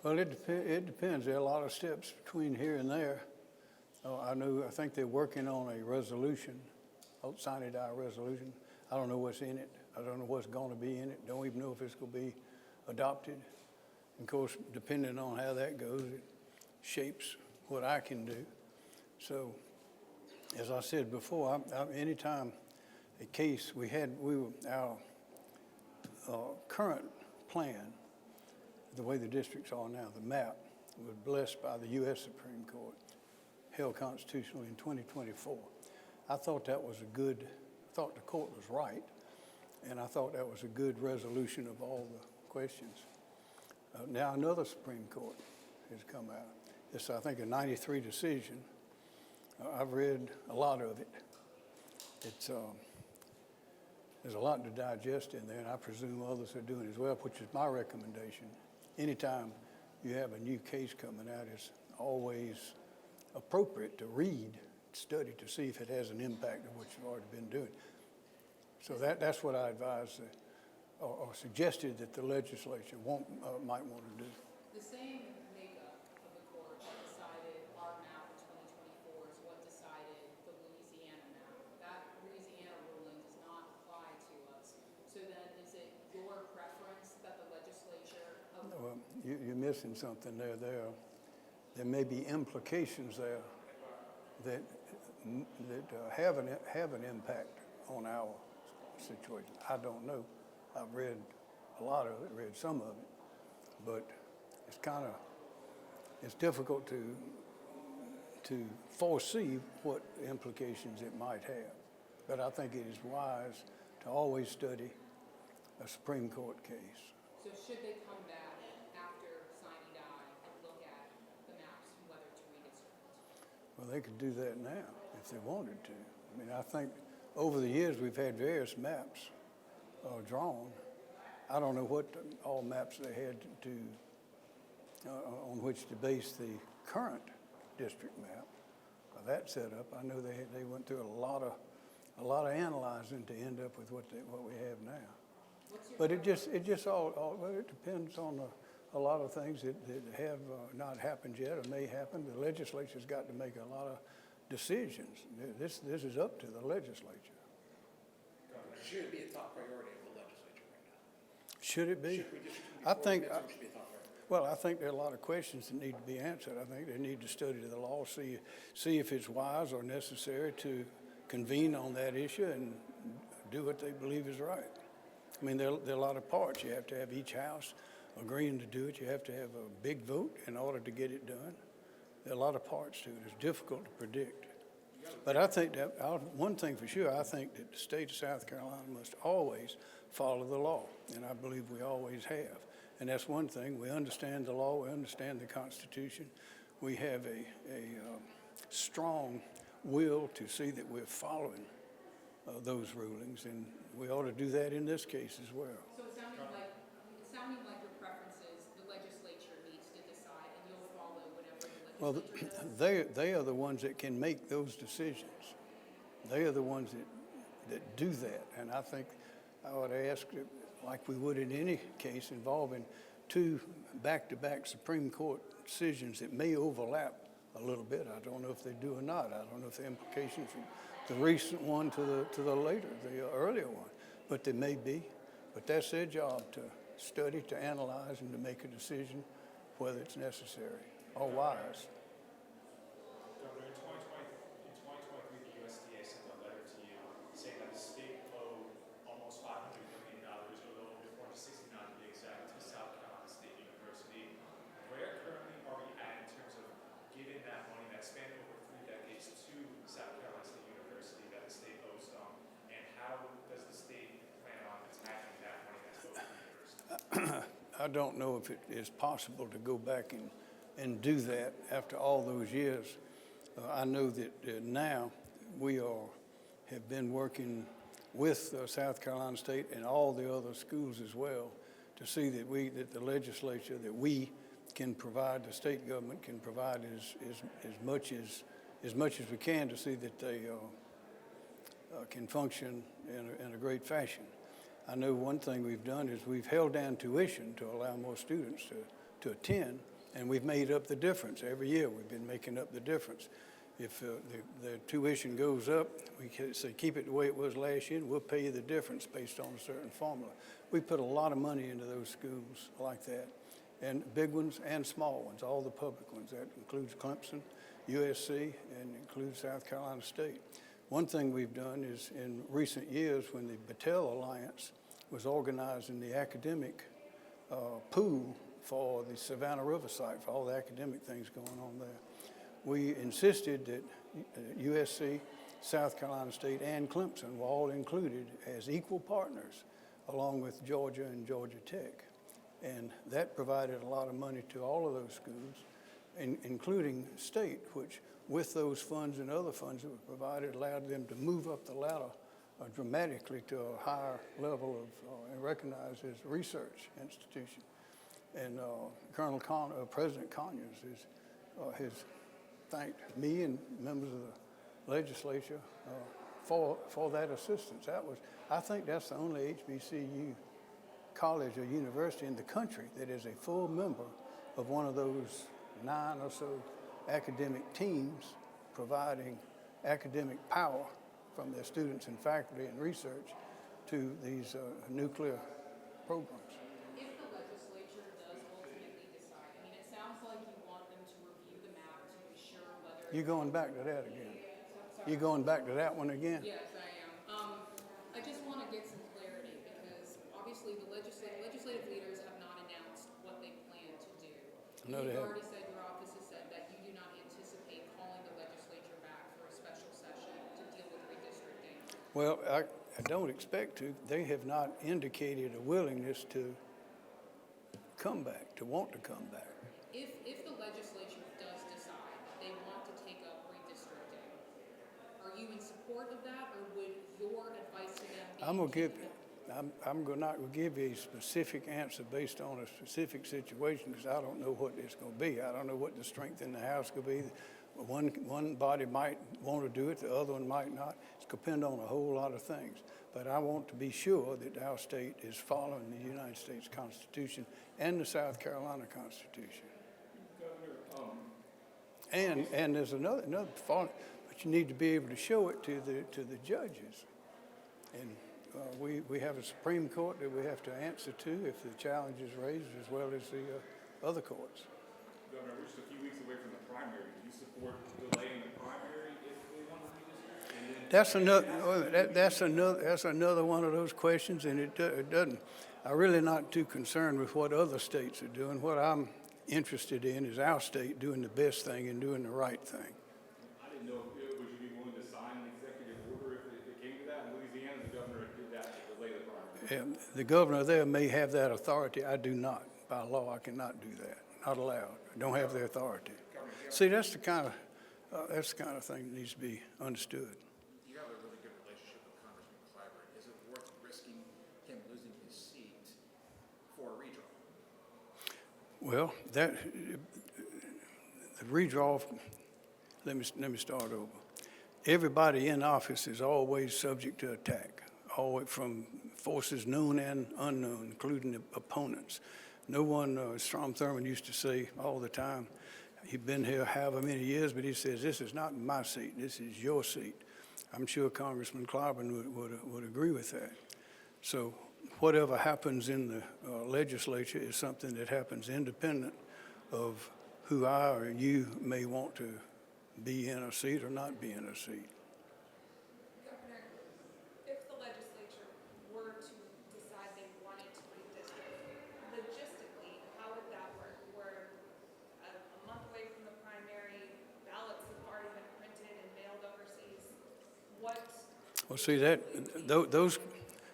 Well, it depends. There are a lot of steps between here and there. I think they're working on a resolution, a sine die resolution. I don't know what's in it. I don't know what's going to be in it. Don't even know if it's going to be adopted. And of course, depending on how that goes, it shapes what I can do. So, as I said before, anytime a case our current plan, the way the districts are now, the map was blessed by the U.S. Supreme Court, held constitutional in 2024. I thought the court was right, and I thought that was a good resolution of all the questions. Now another Supreme Court has come out. It's, I think, a 93 decision. I've read a lot of it. There's a lot to digest in there, and I presume others are doing as well, which is my recommendation. Anytime you have a new case coming out, it's always appropriate to read, study, to see if it has an impact of what you've already been doing. So that's what I advised or suggested that the legislature might want to do. The same makeup of the court that decided our map in 2024 is what decided the Louisiana map. That Louisiana ruling does not apply to us. So then is it your preference that the legislature... Well, you're missing something there. There may be implications there that have an impact on our situation. I don't know. I've read a lot of it, read some of it, but it's difficult to foresee what implications it might have. But I think it is wise to always study a Supreme Court case. So should they come back after sine die and look at the maps and whether to redistrict? Well, they could do that now if they wanted to. I mean, I think over the years we've had various maps drawn. I don't know what all maps they had on which to base the current district map. That set up, I know they went through a lot of analyzing to end up with what we have now. But it depends on a lot of things that have not happened yet or may happen. The legislature's got to make a lot of decisions. This is up to the legislature. Should it be a top priority of the legislature right now? Should it be? I think there are a lot of questions that need to be answered. I think they need to study the law, see if it's wise or necessary to convene on that issue and do what they believe is right. I mean, there are a lot of parts. You have to have each house agreeing to do it. You have to have a big vote in order to get it done. There are a lot of parts to it. It's difficult to predict. But I think that one thing for sure, I think that the state of South Carolina must always follow the law, and I believe we always have. And that's one thing. We understand the law. We understand the Constitution. We have a strong will to see that we're following those rulings, and we ought to do that in this case as well. So it sounding like your preferences, the legislature needs to decide, and you'll follow whatever the legislature does? They are the ones that can make those decisions. They are the ones that do that, and I think I would ask, like we would in any case involving two back-to-back Supreme Court decisions that may overlap a little bit. I don't know if they do or not. I don't know if the implications from the recent one to the earlier one, but they may be. But that's their job, to study, to analyze, and to make a decision whether it's necessary or wise. Governor, in 2023, the USDA sent a letter to you saying that the state owed almost $500 million, or a little bit more, 69 to be exact, to South Carolina State University. Where currently are we at in terms of giving that money that spanned over 3 decades to South Carolina State University that the state owes them, and how does the state plan on attacking that money that's owed to the university? I don't know if it is possible to go back and do that after all those years. I know that now we have been working with South Carolina State and all the other schools as well to see that the legislature, that we can provide, the state government can provide as much as we can to see that they can function in a great fashion. I know one thing we've done is we've held down tuition to allow more students to attend, And we've made up the difference. Every year, we've been making up the difference. If the tuition goes up, we can say, keep it the way it was last year, and we'll pay you the difference based on a certain formula. We put a lot of money into those schools like that, and big ones and small ones, all the public ones. That includes Clemson, USC, and includes South Carolina State. One thing we've done is in recent years when the Battelle Alliance was organizing the academic pool for the Savannah River site, for all the academic things going on there, we insisted that USC, South Carolina State, and Clemson were all included as equal partners, along with Georgia and Georgia Tech. And that provided a lot of money to all of those schools, including state, which with those funds and other funds that were provided allowed them to move up the ladder dramatically to a higher level of and recognized as a research institution. And President Conyers has thanked me and members of the legislature for that assistance. I think that's the only HBCU college or university in the country that is a full member of one of those 9 or so academic teams providing academic power from their students and faculty and research to these nuclear programs. If the legislature does ultimately decide, I mean, it sounds like you want them to review the map to be sure whether. You're going back to that again. You're going back to that one again? Yes, I am. I just want to get some clarity because obviously the legislative leaders have not announced what they plan to do. No, they You've haven't. already said, your office has said that you do not anticipate calling the legislature back for a special session to deal with redistricting. Well, I don't expect to. They have not indicated a willingness to come back, to want to come back. If the legislature does decide that they want to take up redistricting, are you in support of that, or would your advice to them be? I'm not going to give you a specific answer based on a specific situation because I don't know what it's going to be. I don't know what the strength in the House could be. One body might want to do it, the other one might not. It's depend on a whole lot of things. But I want to be sure that our state is following the United States Constitution and the South Carolina Constitution. And there's another fault, but you need to be able to show it to the judges. And we have a Supreme Court that we have to answer to if the challenge is raised, as well as the other courts. Governor, we're just a few weeks away from the primary. Do you support delaying the primary if we want to redistrict? That's another one of those questions, and it doesn't. I'm really not too concerned with what other states are doing. What I'm interested in is our state doing the best thing and doing the right thing. I didn't know, would you be willing to sign an executive order if it came to that? In Louisiana, the governor did that to delay the primary. The governor there may have that authority. I do not. By law, I cannot do that. Not allowed. I don't have the authority. See, that's the kind of thing that needs to be understood. You have a really good relationship with Congressman Clyburn. Is it worth risking him losing his seat for a redraw? Well, the redraw, let me start over. Everybody in office is always subject to attack, all the way from forces known and unknown, including the opponents. No one, Strom Thurmond used to say all the time, he'd been here however many years, but he says, this is not my seat, this is your seat. I'm sure Congressman Clyburn would agree with that. So whatever happens in the legislature is something that happens independent of who I or you may want to be in a seat or not be in a seat. Governor, if the legislature were to decide they wanted to redistrict, logistically, how would that work? We're a month away from the primary, ballots have already been printed and mailed overseas. Well, see,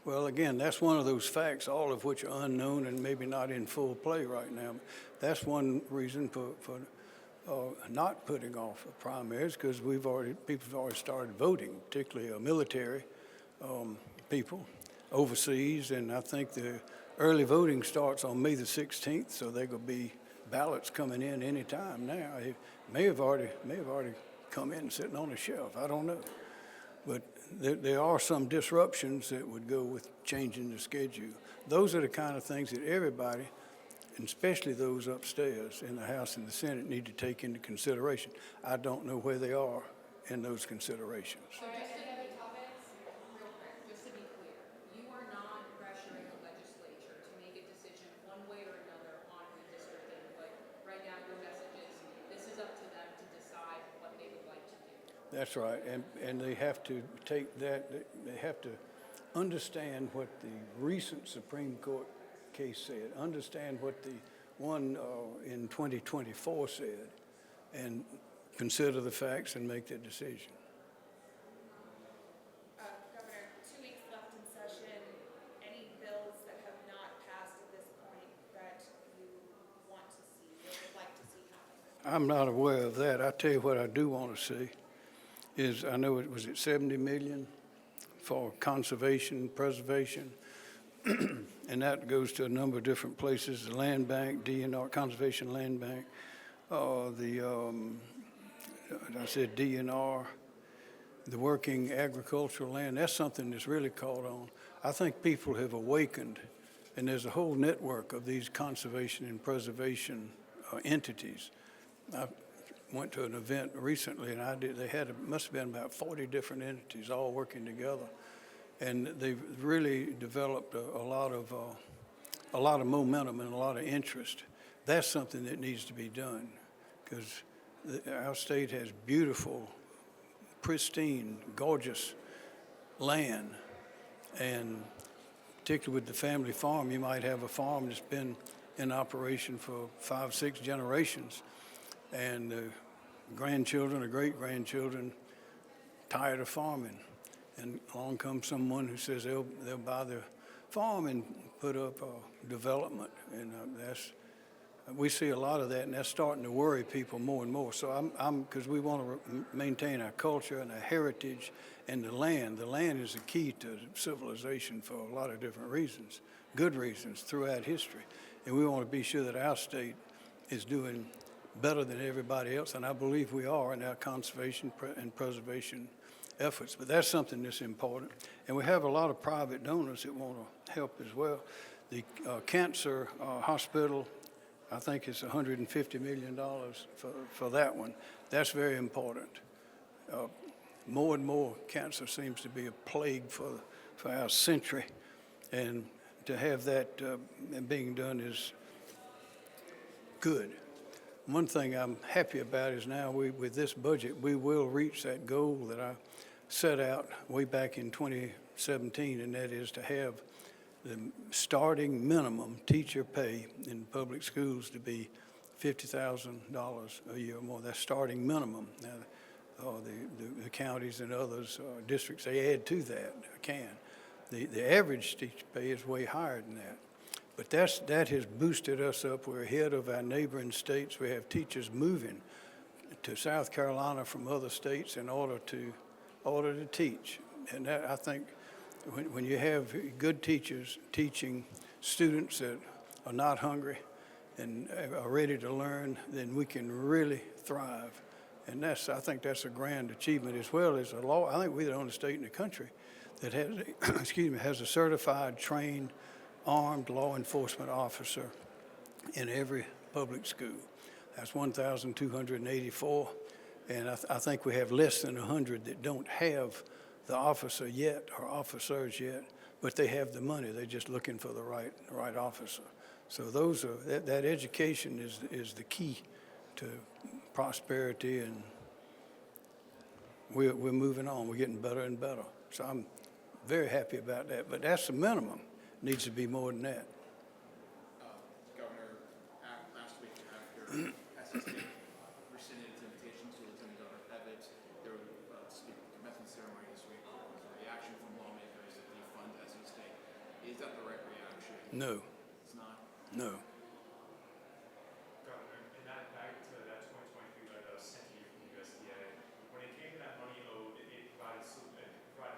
well, again, that's one of those facts, all of which are unknown and maybe not in full play right now. That's one reason for not putting off primaries, because people have already started voting, particularly military people overseas, and I think the early voting starts on May the 16th, so there could be ballots coming in any time now. It may have already come in sitting on a shelf. I don't know, but there are some disruptions that would go with changing the schedule. Those are the kind of things that everybody and especially those upstairs in the House and the Senate, need to take into consideration. I don't know where they are in those considerations. So just any other topics, real quick, just to be clear, you are not pressuring the legislature to make a decision one way or another on redistricting, but right now your message is this is up to them to decide what they would like to do. That's right, and they have to take that, they have to understand what the recent Supreme Court case said, understand what the one in 2024 said, and consider the facts and make that decision. Governor, 2 weeks left in session. Any bills that have not passed at this point that you want to see or would like to see happen? I'm not aware of that. I tell you what I do want to see is, I know it was at 70 million for conservation, preservation, and that goes to a number of different places, the land bank, DNR, Conservation Land Bank, I said DNR, the working agricultural land. That's something that's really caught on. I think people have awakened, and there's a whole network of these conservation and preservation entities. I went to an event recently, and they had, must have been about 40 different entities all working together. And they've really developed a lot of momentum and a lot of interest. That's something that needs to be done, because our state has beautiful, pristine, gorgeous land, and particularly with the family farm, you might have a farm that's been in operation for 5, 6 generations, and grandchildren or great-grandchildren tired of farming. And along comes someone who says they'll buy their farm and put up development, and we see a lot of that, and that's starting to worry people more and more. So because we want to maintain our culture and our heritage and the land. The land is the key to civilization for a lot of different reasons, good reasons throughout history, and we want to be sure that our state is doing better than everybody else, and I believe we are in our conservation and preservation efforts. But that's something that's important, and we have a lot of private donors that want to help as well. The cancer hospital, I think it's $150 million for that one. That's very important. More and more cancer seems to be a plague for our century, and to have that being done is good. One thing I'm happy about is now with this budget, we will reach that goal that I set out way back in 2017, and that is to have the starting minimum teacher pay in public schools to be $50,000 a year or more. That's starting minimum. Now, the counties and others, districts, they add to that, can. The average teacher pay is way higher than that. But that has boosted us up. We're ahead of our neighboring states. We have teachers moving to South Carolina from other states in order to teach. And that, I think, when you have good teachers teaching students that are not hungry and are ready to learn, then we can really thrive. And I think that's a grand achievement, as well as a law. I think we're the only state in the country that has, has a certified, trained, armed law enforcement officer in every public school. That's 1,284, and I think we have less than 100 that don't have the officer yet or officers yet, but they have the money. They're just looking for the right officer. So that education is the key to prosperity, and we're moving on. We're getting better and better. So I'm very happy about that. But that's the minimum. Needs to be more than that. Governor, last week after SSA rescinded its invitation to Lieutenant Governor Pevitz, there was a commencement ceremony this week. There was a reaction from lawmakers that defund SE State. Is that the right reaction? No. It's not? No. Governor, and back to that 2023 letter sent to you from the USDA, when it came to that money owed, it provided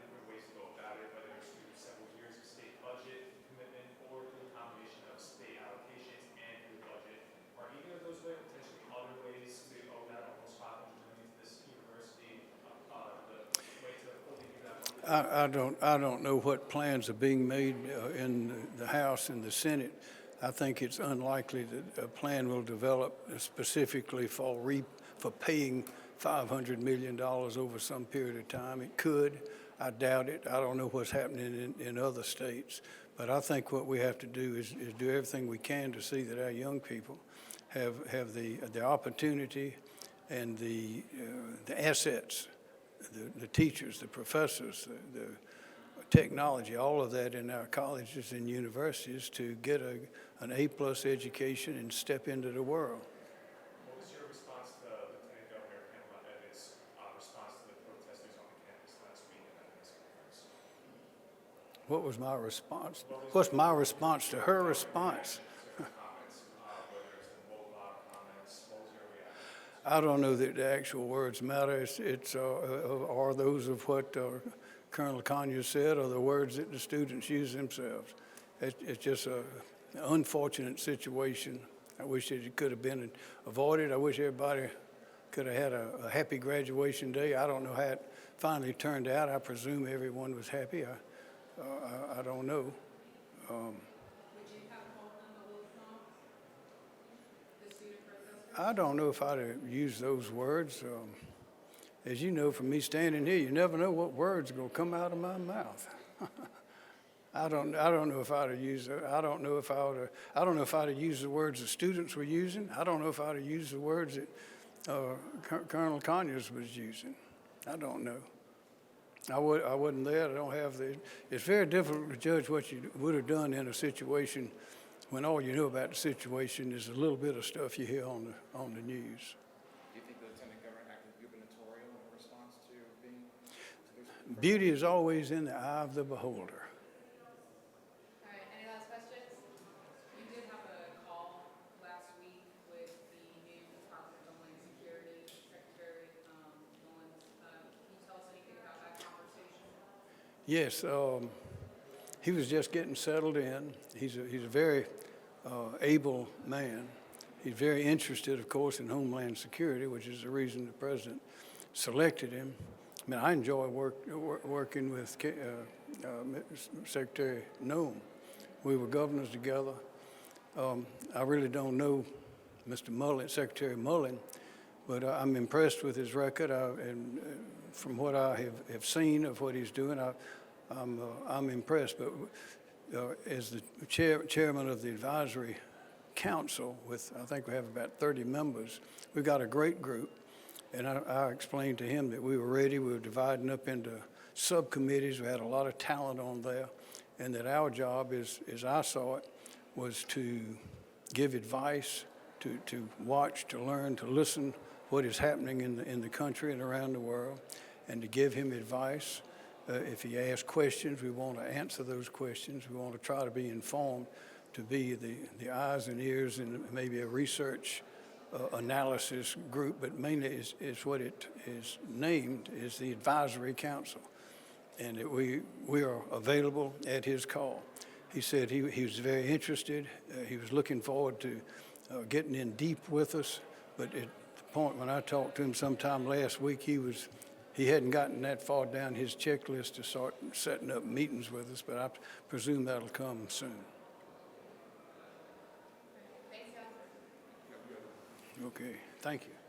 different ways to go about it, whether it's through several years of state budget commitment or through a combination of state allocations and through the budget. Are either of those ways potentially other ways to owe that almost $500 million to this university, the way to fully do that money? I don't know what plans are being made in the House and the Senate I think it's unlikely that a plan will develop specifically for paying $500 million over some period of time. It could. I doubt it. I don't know what's happening in other states. But I think what we have to do is do everything we can to see that our young people have the opportunity and the assets, the teachers, the professors, the technology, all of that in our colleges and universities to get an A-plus education and step into the world. What was your response to Lieutenant Governor Pamela Evans' response to the protesters on the campus last week at that press conference? What was my response? What's my response to her response? Comments, whether it's the Mohawk comments, what was your reaction? I don't know that the actual words matter. Are those of what Colonel Conyers said, or the words that the students use themselves. It's just an unfortunate situation. I wish that it could have been avoided. I wish everybody could have had a happy graduation day. I don't know how it finally turned out. I presume everyone was happy. I don't know. Would you have called them a little strong? The student protesters? I don't know if I'd have used those words. As you know, from me standing here, you never know what words are going to come out of my mouth. I don't know if I'd have used. I don't know if I'd have used the words the students were using. I don't know if I'd have used the words that Colonel Conyers was using. I don't know. I wasn't there. I don't have the. It's very difficult to judge what you would have done in a situation when all you know about the situation is a little bit of stuff you hear on the news. Do you think the Lieutenant Governor acted gubernatorial in response to being to those? Beauty is always in the eye of the beholder. All right, any last questions? You did have a call last week with the new Department of Homeland Security Secretary Mullins. Can you tell us anything about that conversation? Yes, he was just getting settled in. He's a very able man. He's very interested, of course, in Homeland Security, which is the reason the president selected him. I mean, I enjoy working with Secretary Noem. We were governors together. I really don't know Mr. Mullen, Secretary Mullen, but I'm impressed with his record. And from what I have seen of what he's doing, I'm impressed. But as the chairman of the advisory council, with I think we have about 30 members, we've got a great group. And I explained to him that we were ready. We were dividing up into subcommittees. We had a lot of talent on there, and that our job, as I saw it, was to give advice, to watch, to learn, to listen what is happening in the country and around the world, and to give him advice. If he asks questions, we want to answer those questions. We want to try to be informed, to be the eyes and ears and maybe a research analysis group, but mainly is what it is named is the Advisory Council. And we are available at his call. He said he was very interested. He was looking forward to getting in deep with us, but at the point when I talked to him sometime last week, he hadn't gotten that far down his checklist to start setting up meetings with us, but I presume that'll come soon. Thanks, guys. Okay, thank you.